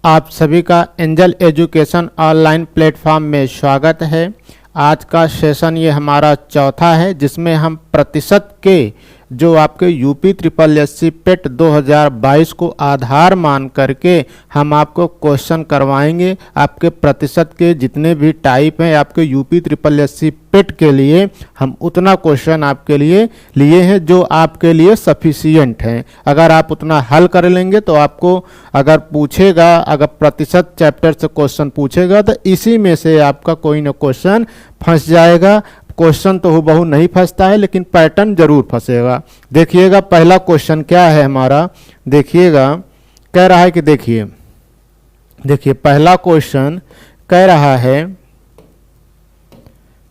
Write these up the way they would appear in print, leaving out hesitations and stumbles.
आप सभी का एंजल एजुकेशन ऑनलाइन प्लेटफॉर्म में स्वागत है। आज का सेशन ये हमारा चौथा है, जिसमें हम प्रतिशत के जो आपके यूपी ट्रिपल एससी पेट 2022 को आधार मान करके हम आपको क्वेश्चन करवाएंगे। आपके प्रतिशत के जितने भी टाइप हैं आपके यूपी ट्रिपल एससी पेट के लिए हम उतना क्वेश्चन आपके लिए लिए हैं जो आपके लिए सफिशियंट हैं। अगर आप उतना हल कर लेंगे तो आपको अगर पूछेगा, अगर प्रतिशत चैप्टर से क्वेश्चन पूछेगा तो इसी में से आपका कोई ना क्वेश्चन फंस जाएगा। क्वेश्चन तो हूबहू नहीं फंसता है, लेकिन पैटर्न जरूर फंसेगा। देखिएगा पहला क्वेश्चन क्या है हमारा, देखिएगा कह रहा है कि देखिए पहला क्वेश्चन कह रहा है,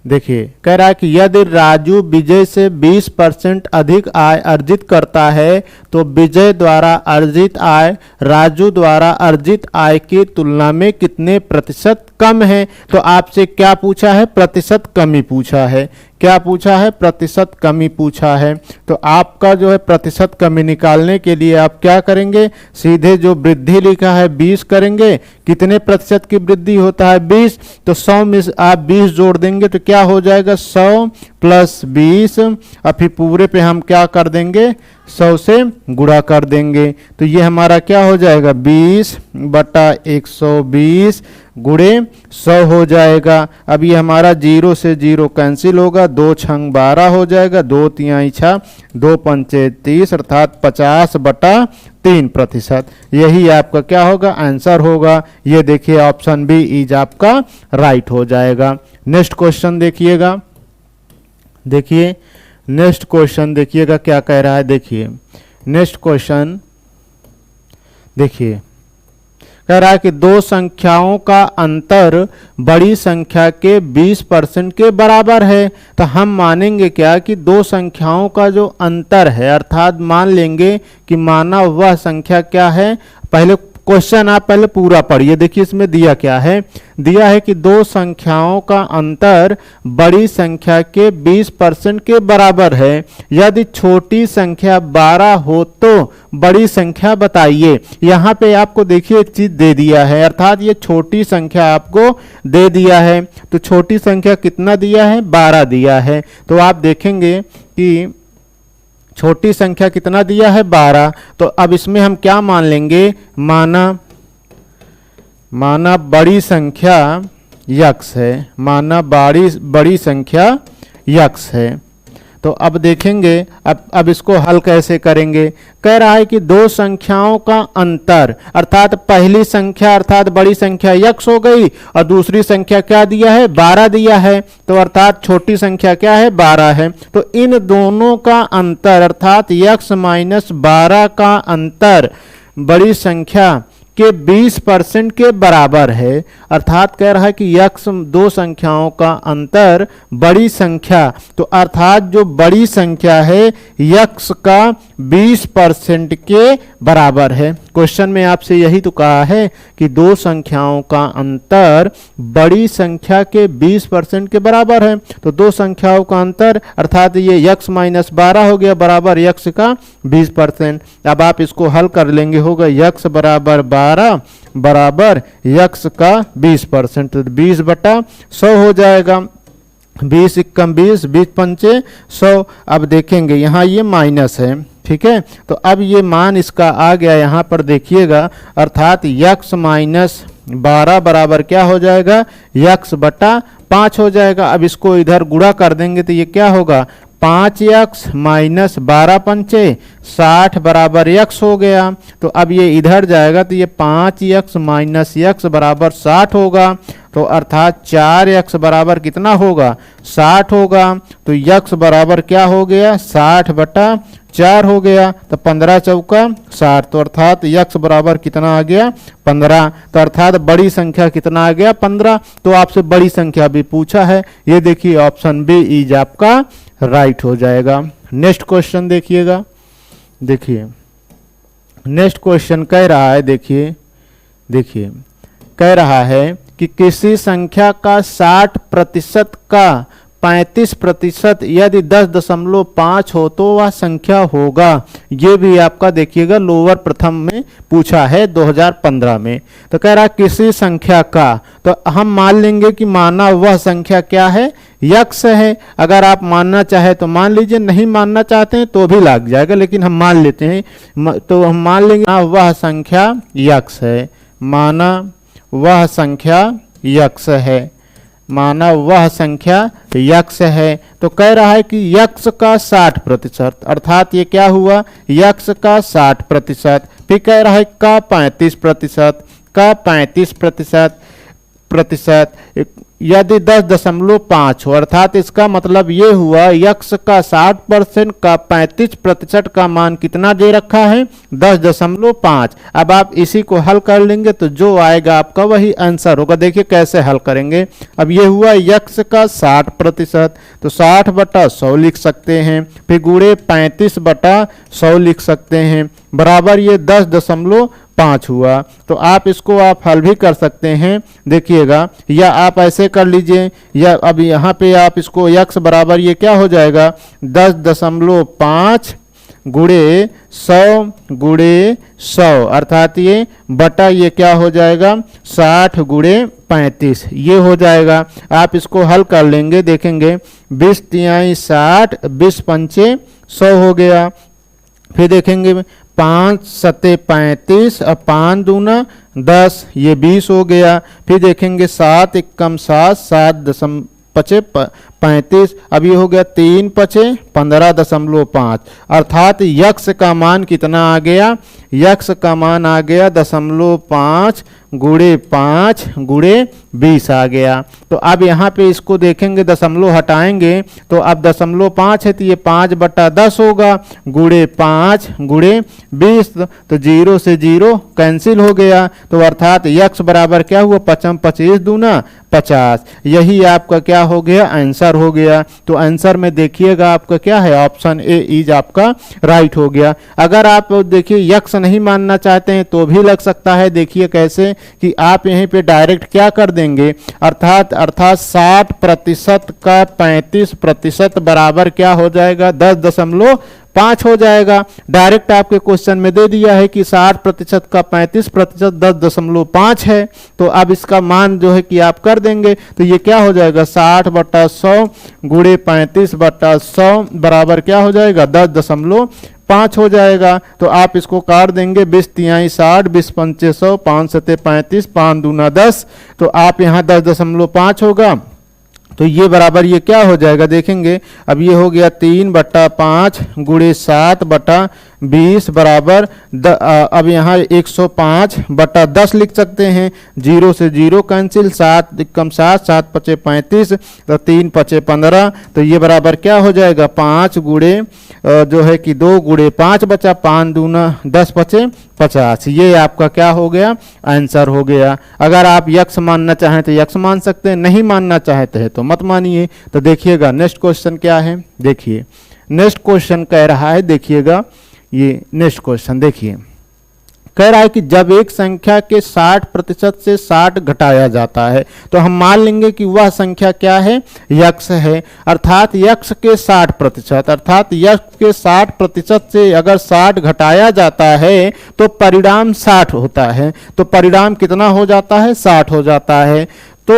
देखिए कह रहा है कि यदि राजू विजय से 20% अधिक आय अर्जित करता है तो विजय द्वारा अर्जित आय राजू द्वारा अर्जित आय की तुलना में कितने प्रतिशत कम है। तो आपसे क्या पूछा है, प्रतिशत कमी पूछा है। क्या पूछा है, प्रतिशत कमी पूछा है। तो आपका जो है प्रतिशत कमी निकालने के लिए आप क्या करेंगे, सीधे जो वृद्धि लिखा है 20 करेंगे। कितने प्रतिशत की वृद्धि होता है 20, तो 100 में आप 20 जोड़ देंगे तो क्या हो जाएगा 100 प्लस 20, और फिर पूरे पे हम क्या कर देंगे 100 से गुणा कर देंगे। तो ये हमारा क्या हो जाएगा 20 बटा 120 गुणे 100 हो जाएगा। अब ये हमारा 0 से 0 कैंसिल होगा, 2 छंग 12 हो जाएगा, 2 तिहाई 6, 2 पंचे 30 अर्थात 50 बटा 3%। यही आपका क्या होगा आंसर होगा। ये देखिए ऑप्शन बी इज आपका राइट हो जाएगा। नेक्स्ट क्वेश्चन देखिएगा, देखिए नेक्स्ट क्वेश्चन देखिएगा क्या कह रहा है। देखिए नेक्स्ट क्वेश्चन देखिए कह रहा है कि दो संख्याओं का अंतर बड़ी संख्या के 20% के बराबर है। तो हम मानेंगे क्या कि दो संख्याओं का जो अंतर है, अर्थात मान लेंगे कि माना वह संख्या क्या है। पहले क्वेश्चन आप पहले पूरा पढ़िए। देखिए इसमें दिया क्या है, दिया है कि दो संख्याओं का अंतर बड़ी संख्या के 20% के बराबर है। यदि छोटी संख्या 12 हो तो बड़ी संख्या बताइए। यहाँ पे आपको देखिए एक चीज दे दिया है, अर्थात ये छोटी संख्या आपको दे दिया है। तो छोटी संख्या कितना दिया है 12 दिया है। तो आप देखेंगे कि छोटी संख्या कितना दिया है 12। तो अब इसमें हम क्या मान लेंगे, माना बड़ी संख्या यक्स है, माना बड़ी संख्या यक्स है। तो अब देखेंगे अब इसको हल कैसे करेंगे। कह रहा है कि दो संख्याओं का अंतर, अर्थात पहली संख्या अर्थात बड़ी संख्या यक्स हो गई और दूसरी संख्या क्या दिया है 12 दिया है। तो अर्थात छोटी संख्या क्या है 12 है। तो इन दोनों का अंतर अर्थात यक्स माइनस 12 का अंतर बड़ी संख्या के 20% के बराबर है। अर्थात कह रहा है कि यक्स दो संख्याओं का अंतर बड़ी संख्या, तो अर्थात जो बड़ी संख्या है यक्स का 20% के बराबर है। क्वेश्चन में आपसे यही तो कहा है कि दो संख्याओं का अंतर बड़ी संख्या के 20% के बराबर है। तो दो संख्याओं का अंतर अर्थात ये यक्स माइनस 12 हो गया बराबर यक्स का 20%। अब आप इसको हल कर लेंगे, होगा यक्स बराबर 12 बराबर यक्स का 20%। तो 20 बटा 100 हो जाएगा। 20 एकम 20, 20 पंचे 100। अब देखेंगे यहाँ ये माइनस है, ठीक है। तो अब ये मान इसका आ गया यहाँ पर देखिएगा, अर्थात यक्स माइनस 12 बराबर क्या हो जाएगा यक्स बटा 5 हो जाएगा। अब इसको इधर गुणा कर देंगे तो ये क्या होगा 5 यक्स माइनस 12 पंचे 60 बराबर यक्स हो गया। तो अब ये इधर जाएगा तो ये 5 यक्स माइनस यक्स बराबर 60 होगा। तो अर्थात 4 यक्स बराबर कितना होगा 60 होगा। तो यक्स बराबर क्या हो गया 60 बटा 4 हो गया। तो 15 चौका 60। तो अर्थात यक्स बराबर कितना आ गया 15। तो अर्थात बड़ी संख्या कितना आ गया 15। तो आपसे बड़ी संख्या भी पूछा है। ये देखिए ऑप्शन बी इज आपका राइट हो जाएगा। नेक्स्ट क्वेश्चन देखिएगा, देखिए नेक्स्ट क्वेश्चन कह रहा है, देखिए कह रहा है कि किसी संख्या का 60% का 35% यदि 10.5 हो तो वह संख्या होगा। ये भी आपका देखिएगा लोअर प्रथम में पूछा है 2015 में। तो कह रहा है किसी संख्या का, तो हम मान लेंगे कि माना वह संख्या क्या है, यक्स है। अगर आप मानना चाहे तो मान लीजिए, नहीं मानना चाहते हैं तो भी लग जाएगा, लेकिन हम मान लेते हैं। तो हम मान लेंगे वह संख्या यक्स है, माना वह संख्या यक्स है, माना वह संख्या यक्स है। तो कह रहा है कि यक्स का 60%, अर्थात ये क्या हुआ, यक्स का 60%। फिर कह रहा है का 35%, का 35% यदि 10.5 हो, अर्थात इसका मतलब ये हुआ यक्स का 60% का 35% का मान कितना दे रखा है, 10.5। अब आप इसी को हल कर लेंगे तो जो आएगा आपका वही आंसर होगा। देखिए कैसे हल करेंगे। अब ये हुआ यक्स का 60%, तो 60/100 लिख सकते हैं, फिर गुणे 35/100 लिख सकते हैं, बराबर ये 10.5 हुआ। तो आप इसको आप हल भी कर सकते हैं, देखिएगा, या आप ऐसे कर लीजिए, या अब यहाँ पे आप इसको यक्स बराबर ये क्या हो जाएगा, 10.5 गुणे 100 अर्थात ये बटा ये क्या हो जाएगा 60 गुणे 35 ये हो जाएगा। आप इसको हल कर लेंगे, देखेंगे 20 तिहाई 60, 20 पंचे 100 हो गया। फिर देखेंगे 5 सत्ते 35 और 5 दूना 10, ये 20 हो गया। फिर देखेंगे 7 एकम 7, 7 पचे 35, अब ये हो गया 3 पचे 15.5, अर्थात यक्स का मान कितना आ गया, यक्स का मान आ गया 0.5 गुणे 5 गुणे 20 आ गया। तो अब यहाँ पे इसको देखेंगे, दशमलव हटाएंगे तो अब 0.5 है तो ये 5/10 होगा, गुणे 5 गुणे 20, तो 0 से 0 कैंसिल हो गया। तो अर्थात यक्स बराबर क्या हुआ, 5 25 दूना 50, यही आपका क्या हो गया, आंसर हो गया। तो आंसर में देखिएगा आपका क्या है, ऑप्शन ए इज आपका राइट हो गया। अगर आप देखिए यक्स नहीं मानना चाहते हैं तो भी लग सकता है। देखिए कैसे कि आप यहीं पे डायरेक्ट क्या कर देंगे, अर्थात 60% का 35% बराबर क्या हो जाएगा, 10.5 हो जाएगा। डायरेक्ट आपके क्वेश्चन में दे दिया है कि 60% का 35% 10.5 है। तो अब इसका मान जो है कि आप कर देंगे तो ये क्या हो जाएगा, 60/100 गुणे 35/100 बराबर क्या हो जाएगा, 10.5 हो जाएगा। तो आप इसको काट देंगे, 20 तिहाई 60, 20 पंचे 100, 5 सत्ते 35, 5 दूना 10, तो आप यहाँ 10.5 होगा। तो ये बराबर ये क्या हो जाएगा, देखेंगे अब ये हो गया 3/5 गुणे 7/20 बराबर अब यहाँ 105/10 लिख सकते हैं। 0 से 0 कैंसिल, 7 एकम 7, 7 पचे 35, तो 3 पचे 15, तो ये बराबर क्या हो जाएगा, 5 गुणे जो है कि 2 गुणे 5 बचा, 5 दूना 10 पचे 50, ये आपका क्या हो गया, आंसर हो गया। अगर आप यक्स मानना चाहें तो यक्स मान सकते हैं, नहीं मानना चाहते हैं तो मत मानिए। तो देखिएगा नेक्स्ट क्वेश्चन क्या है, देखिए नेक्स्ट क्वेश्चन कह रहा है, देखिएगा ये नेक्स्ट क्वेश्चन देखिए, कह रहा है कि जब एक संख्या के 60% से 60 घटाया जाता है तो हम मान लेंगे कि वह संख्या क्या है, यक्स है। अर्थात यक्स के 60%, अर्थात यक्स के 60% से अगर 60 घटाया जाता है तो परिणाम 60 होता है। तो परिणाम कितना हो जाता है, 60 हो जाता है। तो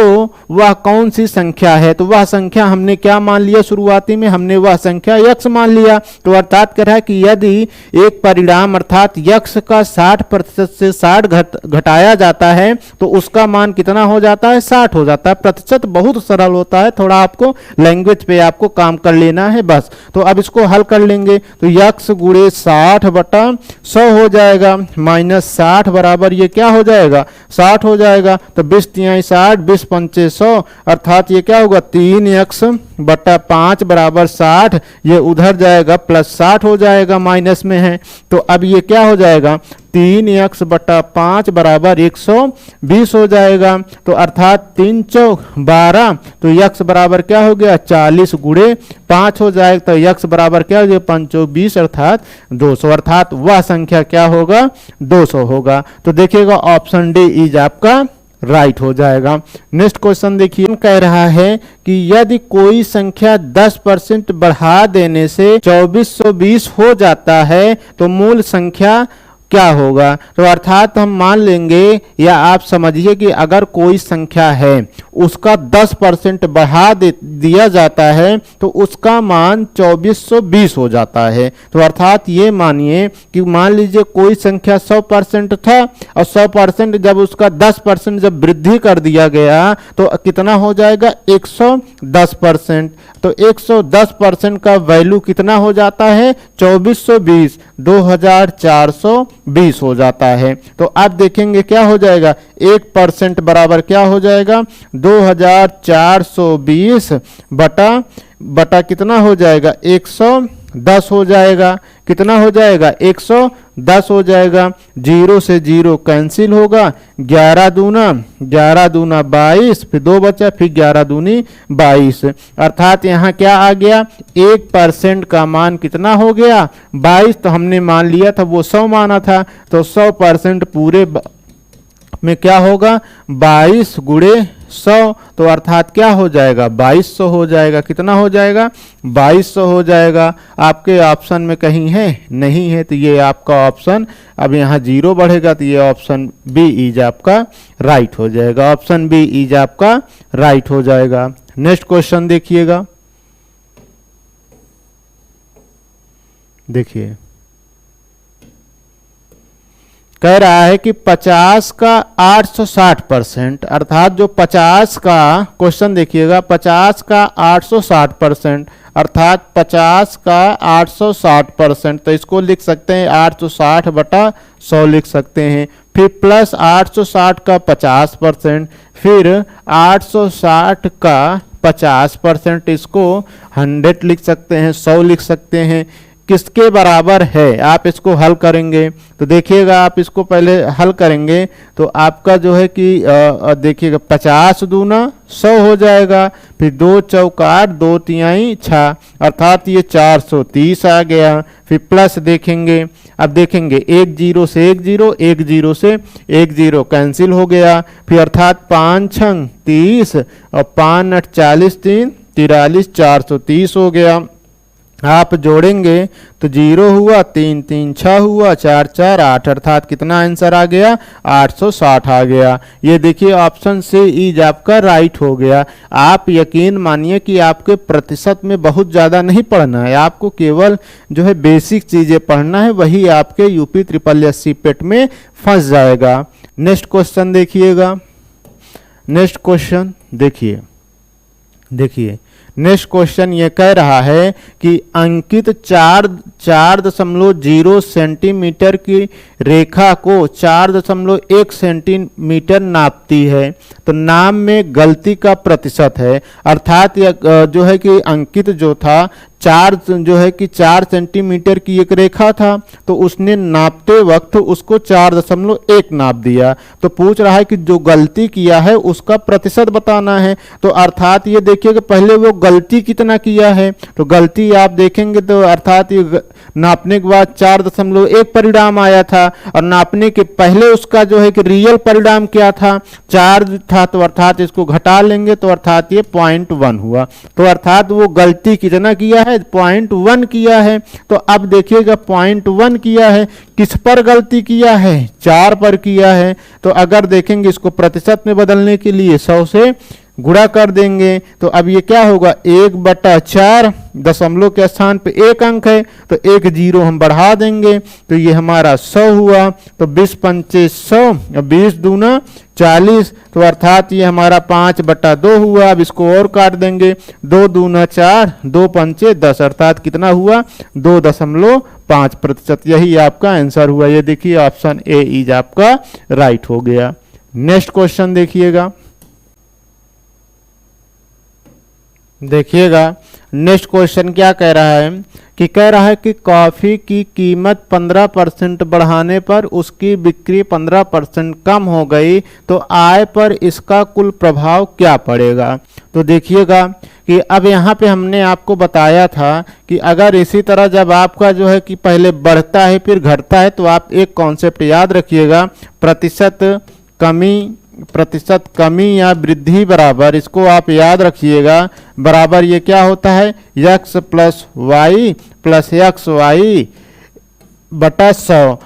वह कौन सी संख्या है, तो वह संख्या हमने क्या मान लिया, शुरुआती में हमने वह संख्या यक्स मान लिया। तो अर्थात कह रहा है कि यदि एक परिणाम अर्थात यक्स का 60% से 60 घटाया जाता है तो उसका मान कितना हो जाता है, 60 हो जाता है। प्रतिशत बहुत सरल होता है, थोड़ा आपको लैंग्वेज पे आपको काम कर लेना है बस। तो अब इसको हल कर लेंगे तो यक्स गुणे 60/100 हो जाएगा, माइनस 60 बराबर ये क्या हो जाएगा, 60 हो जाएगा। तो 20 तिहाई 60, 20 पंचे 100, अर्थात ये क्या होगा, 3x/5 बराबर 60, ये उधर जाएगा प्लस 60 हो जाएगा, माइनस में है। तो अब ये क्या हो जाएगा, 3x/5 बराबर 120 हो जाएगा। तो अर्थात 3 चौक 12, तो यक्स बराबर क्या हो गया, 40 गुणे 5 हो जाएगा। तो यक्स बराबर क्या हो गया, 5 चौक 20 अर्थात 200, अर्थात वह संख्या क्या होगा, 200 होगा। तो देखिएगा ऑप्शन डी इज आपका राइट हो जाएगा। नेक्स्ट क्वेश्चन देखिए, कह रहा है कि यदि कोई संख्या 10% बढ़ा देने से 2420 हो जाता है तो मूल संख्या क्या होगा। तो अर्थात हम मान लेंगे या आप समझिए कि अगर कोई संख्या है उसका 10% बढ़ा दिया जाता है तो उसका मान 2420 हो जाता है। तो अर्थात ये मानिए कि मान लीजिए कोई संख्या 100% था और 100% जब उसका 10% जब वृद्धि कर दिया गया तो कितना हो जाएगा 110%। तो 110% का वैल्यू कितना हो जाता है 2420, 2420 हो जाता है। तो आप देखेंगे क्या हो जाएगा 1% बराबर क्या हो जाएगा 2420 बटा कितना हो जाएगा 110 हो जाएगा। कितना हो जाएगा 110 हो जाएगा। 0 से 0 कैंसिल होगा, 11 दूना 22, फिर 2 बचा, फिर 11 दूनी 22। अर्थात यहाँ क्या आ गया 1% का मान कितना हो गया 22। तो हमने मान लिया था वो 100 माना था, तो 100% पूरे में क्या होगा 22 गुणे 100। तो अर्थात क्या हो जाएगा 2200 हो जाएगा। कितना हो जाएगा 2200 हो जाएगा। आपके ऑप्शन में कहीं है नहीं है, तो ये आपका ऑप्शन, अब यहाँ 0 बढ़ेगा तो ये ऑप्शन बी इज आपका राइट हो जाएगा। ऑप्शन बी इज आपका राइट हो जाएगा। नेक्स्ट क्वेश्चन देखिएगा, देखिए कह रहा है कि 50 का 860%, अर्थात जो 50 का क्वेश्चन देखिएगा 50 का 860%, अर्थात 50 का 860%। तो इसको लिख सकते हैं 860 बटा 100 लिख सकते हैं, फिर प्लस 860 का 50%, फिर 860 का 50%, इसको 100 लिख सकते हैं, 100 लिख सकते हैं। किसके बराबर है आप इसको हल करेंगे तो देखिएगा, आप इसको पहले हल करेंगे तो आपका जो है कि देखिएगा 50 दूना 100 हो जाएगा, फिर 2 चौका 8, 2 तिहाई 6, अर्थात ये 430 आ गया। फिर प्लस देखेंगे, अब देखेंगे 1 0 से 1 0, 1 0 से 1 0 कैंसिल हो गया, फिर अर्थात 5 6 30 और 5 8 40, 3 43, 430 हो गया। आप जोड़ेंगे तो 0 हुआ, 3 3 6 हुआ, 4 4 8, अर्थात कितना आंसर आ गया 860 आ गया। ये देखिए ऑप्शन से इज आपका राइट हो गया। आप यकीन मानिए कि आपके प्रतिशत में बहुत ज़्यादा नहीं पढ़ना है, आपको केवल जो है बेसिक चीज़ें पढ़ना है, वही आपके यूपी SSSC पेट में फंस जाएगा। नेक्स्ट क्वेश्चन देखिएगा, नेक्स्ट क्वेश्चन देखिए नेक्स्ट क्वेश्चन ये कह रहा है कि अंकित 4.0 सेंटीमीटर की रेखा को 4.1 सेंटीमीटर नापती है, तो नाम में गलती का प्रतिशत है। अर्थात जो है कि अंकित जो था 4 सेंटीमीटर की एक रेखा था, तो उसने नापते वक्त उसको 4.1 नाप दिया। तो पूछ रहा है कि जो गलती किया है उसका प्रतिशत बताना है। तो अर्थात ये देखिए कि पहले वो गलती कितना किया है, तो गलती आप देखेंगे तो अर्थात ये नापने के बाद 4.1 परिणाम आया था, और नापने के पहले उसका जो है कि रियल परिणाम क्या था 4 था, तो अर्थात इसको घटा लेंगे तो अर्थात ये 0.1 हुआ। तो अर्थात वो गलती कितना किया है 0.1 किया है। तो अब देखिएगा 0.1 किया है, किस पर गलती किया है 4 पर किया है। तो अगर देखेंगे इसको प्रतिशत में बदलने के लिए 100 से गुणा कर देंगे, तो अब ये क्या होगा 1/4, दशमलव के स्थान पे 1 अंक है तो 1 0 हम बढ़ा देंगे तो ये हमारा 100 हुआ। तो 20 पंचे 100, 20 दूना 40, तो अर्थात ये हमारा 5/2 हुआ। अब इसको और काट देंगे, 2 दूना 4, 2 पंचे 10, अर्थात कितना हुआ 2.5%। यही आपका आंसर हुआ। ये देखिए ऑप्शन ए इज आपका राइट हो गया। नेक्स्ट क्वेश्चन देखिएगा, नेक्स्ट क्वेश्चन क्या कह रहा है कि कॉफ़ी की कीमत 15% बढ़ाने पर उसकी बिक्री 15% कम हो गई, तो आय पर इसका कुल प्रभाव क्या पड़ेगा। तो देखिएगा कि अब यहाँ पे हमने आपको बताया था कि अगर इसी तरह जब आपका जो है कि पहले बढ़ता है फिर घटता है, तो आप एक कॉन्सेप्ट याद रखिएगा, प्रतिशत कमी प्रतिशत कमी या वृद्धि बराबर, इसको आप याद रखिएगा, बराबर ये क्या होता है, x plus y plus x y बटा 100।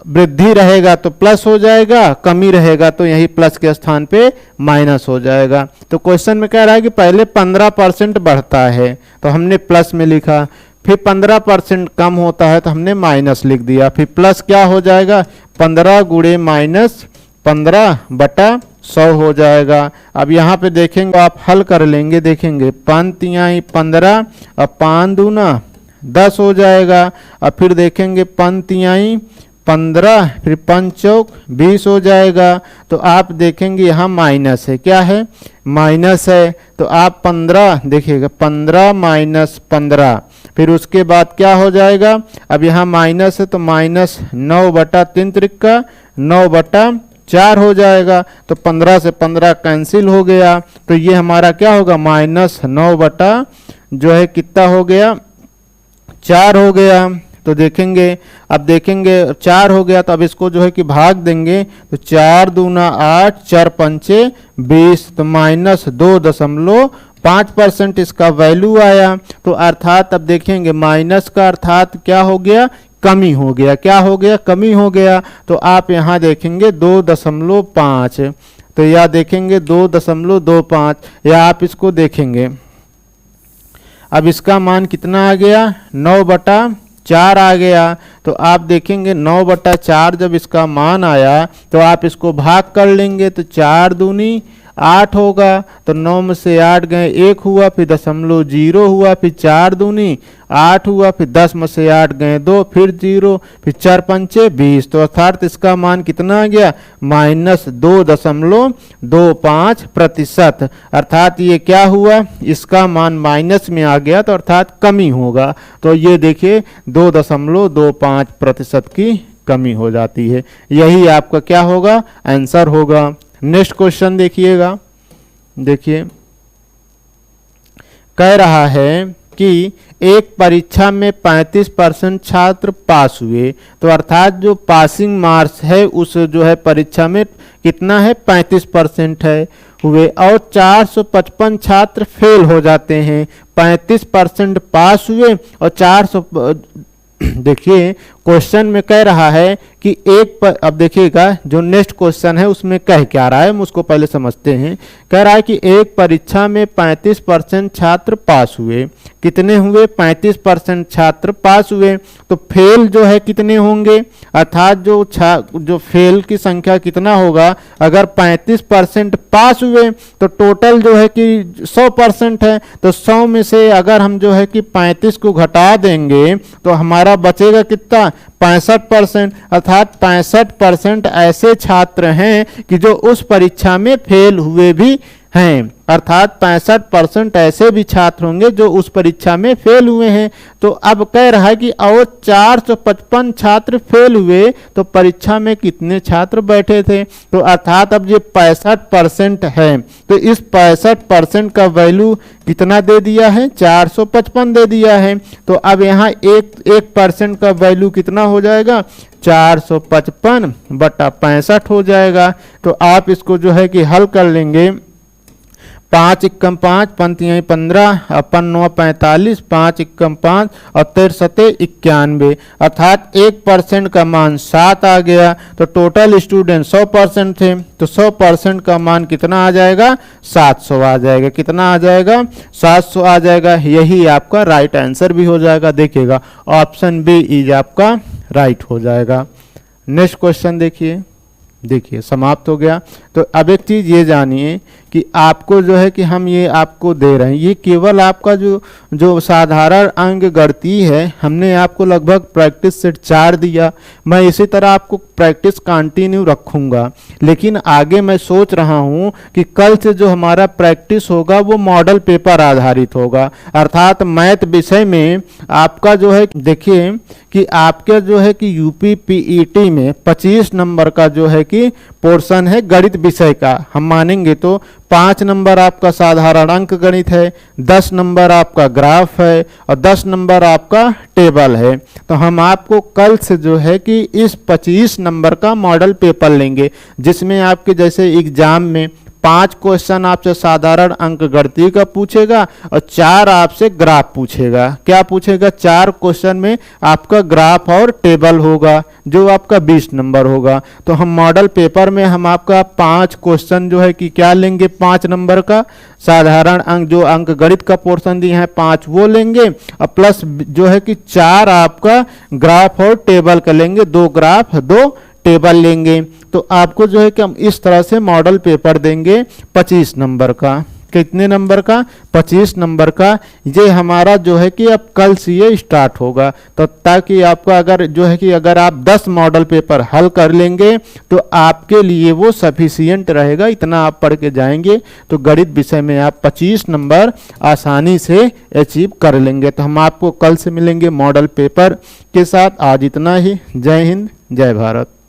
वृद्धि रहेगा तो प्लस हो जाएगा, कमी रहेगा तो यही प्लस के स्थान पे माइनस हो जाएगा। तो क्वेश्चन में कह रहा है कि पहले 15% बढ़ता है तो हमने प्लस में लिखा, फिर 15% कम होता है तो हमने माइनस लिख दिया, फिर प्लस क्या हो जाएगा, 15 गुणे माइनस 15 बटा 100 हो जाएगा। अब यहाँ पे देखेंगे, आप हल कर लेंगे, देखेंगे 5 तिहाई 15 और 5 दूना 10 हो जाएगा। अब फिर देखेंगे 5 तिहाई 15 फिर 5 चौक 20 हो जाएगा। तो आप देखेंगे यहाँ माइनस है, क्या है, माइनस है। तो आप 15 देखिएगा, 15 माइनस 15, फिर उसके बाद क्या हो जाएगा, अब यहाँ माइनस है तो माइनस 9 बटा 3 त्रिका 9 बटा 4 हो जाएगा। तो 15 से 15 कैंसिल हो गया, तो ये हमारा क्या होगा, माइनस 9 बटा जो है कितना हो गया, 4 हो गया। तो देखेंगे, अब देखेंगे 4 हो गया, तो अब इसको जो है कि भाग देंगे, तो 4 दूना 8 4 पंचे 20, तो माइनस 2.5% इसका वैल्यू आया। तो अर्थात अब देखेंगे माइनस का अर्थात क्या हो गया, कमी हो गया, क्या हो गया, कमी हो गया। तो आप यहाँ देखेंगे 2.5, तो यह देखेंगे 2.25, या आप इसको देखेंगे, अब इसका मान कितना आ गया, 9/4 आ गया। तो आप देखेंगे 9/4 जब इसका मान आया तो आप इसको भाग कर लेंगे, तो 4 दूनी 8 होगा, तो 9 में से 8 गए 1 हुआ, फिर 0.0 हुआ, फिर 4 दूनी 8 हुआ, फिर 10 में से 8 गए 2, फिर 0, फिर 4 पंचे 20। तो अर्थात इसका मान कितना आ गया, माइनस 2.25%। अर्थात ये क्या हुआ, इसका मान माइनस में आ गया, तो अर्थात कमी होगा। तो ये देखिए 2.25% की कमी हो जाती है। यही आपका क्या होगा, आंसर होगा। नेक्स्ट क्वेश्चन देखिएगा, देखिए कह रहा है कि एक परीक्षा में 35% छात्र पास हुए, तो अर्थात जो पासिंग मार्क्स है उस जो है परीक्षा में कितना है, 35% है हुए, और 455 छात्र फेल हो जाते हैं। 35% पास हुए और 400 देखिए क्वेश्चन में कह रहा है कि एक पर, अब देखिएगा जो नेक्स्ट क्वेश्चन है उसमें कह क्या रहा है, हम उसको पहले समझते हैं। कह रहा है कि एक परीक्षा में 35% छात्र पास हुए, कितने हुए, 35% छात्र पास हुए, तो फेल जो है कितने होंगे, अर्थात जो फेल की संख्या कितना होगा। अगर 35% पास हुए तो टोटल जो है कि 100% है, तो 100 में से अगर हम जो है कि 35 को घटा देंगे तो हमारा बचेगा कितना, 65%। अर्थात 65% ऐसे छात्र हैं कि जो उस परीक्षा में फेल हुए भी हैं, अर्थात 65% ऐसे भी छात्र होंगे जो उस परीक्षा में फेल हुए हैं। तो अब कह रहा है कि और 455 छात्र फेल हुए तो परीक्षा में कितने छात्र बैठे थे। तो अर्थात अब ये 65% है, तो इस 65% का वैल्यू कितना दे दिया है, 455 दे दिया है। तो अब यहाँ 1% का वैल्यू कितना हो जाएगा, 455/65 हो जाएगा। तो आप इसको जो है कि हल कर लेंगे, 5 एकम 5 5 15 अपन 9 45 5 एकम 5 और 13 91, अर्थात 1% का मान 7 आ गया। तो टोटल स्टूडेंट 100% थे, तो 100% का मान कितना आ जाएगा, 700 आ जाएगा। कितना आ जाएगा, 700 आ जाएगा। यही आपका राइट आंसर भी हो जाएगा। देखिएगा ऑप्शन बी इज आपका राइट हो जाएगा। नेक्स्ट क्वेश्चन देखिए, देखिए समाप्त हो गया। तो अब एक चीज़ ये जानिए कि आपको जो है कि हम ये आपको दे रहे हैं, ये केवल आपका जो साधारण अंक गणितीय है, हमने आपको लगभग प्रैक्टिस सेट 4 दिया। मैं इसी तरह आपको प्रैक्टिस कंटिन्यू रखूँगा, लेकिन आगे मैं सोच रहा हूँ कि कल से जो हमारा प्रैक्टिस होगा वो मॉडल पेपर आधारित होगा। अर्थात मैथ विषय में आपका जो है, देखिए कि आपके जो है कि यूपी पीईटी में 25 नंबर का जो है कि पोर्शन है गणित विषय का, हम मानेंगे तो 5 नंबर आपका साधारण अंक गणित है, 10 नंबर आपका ग्राफ है और 10 नंबर आपका टेबल है। तो हम आपको कल से जो है कि इस 25 नंबर का मॉडल पेपर लेंगे, जिसमें आपके जैसे एग्जाम में 5 क्वेश्चन आपसे साधारण अंक गणित का पूछेगा और 4 आपसे ग्राफ पूछेगा। क्या पूछेगा? 4 क्वेश्चन में आपका ग्राफ और टेबल होगा, जो आपका 20 नंबर होगा। तो हम मॉडल पेपर में हम आपका 5 क्वेश्चन जो है कि क्या लेंगे, 5 नंबर का साधारण अंक, जो अंक गणित का पोर्शन दिए हैं 5 वो लेंगे, और प्लस जो है कि 4 आपका ग्राफ और टेबल का लेंगे, 2 ग्राफ 2 टेबल लेंगे। तो आपको जो है कि हम इस तरह से मॉडल पेपर देंगे 25 नंबर का। कितने नंबर का? 25 नंबर का। ये हमारा जो है कि अब कल से ये स्टार्ट होगा। तो ताकि आपका अगर जो है कि अगर आप 10 मॉडल पेपर हल कर लेंगे तो आपके लिए वो सफिशियंट रहेगा, इतना आप पढ़ के जाएंगे तो गणित विषय में आप 25 नंबर आसानी से अचीव कर लेंगे। तो हम आपको कल से मिलेंगे मॉडल पेपर के साथ। आज इतना ही। जय हिंद, जय भारत।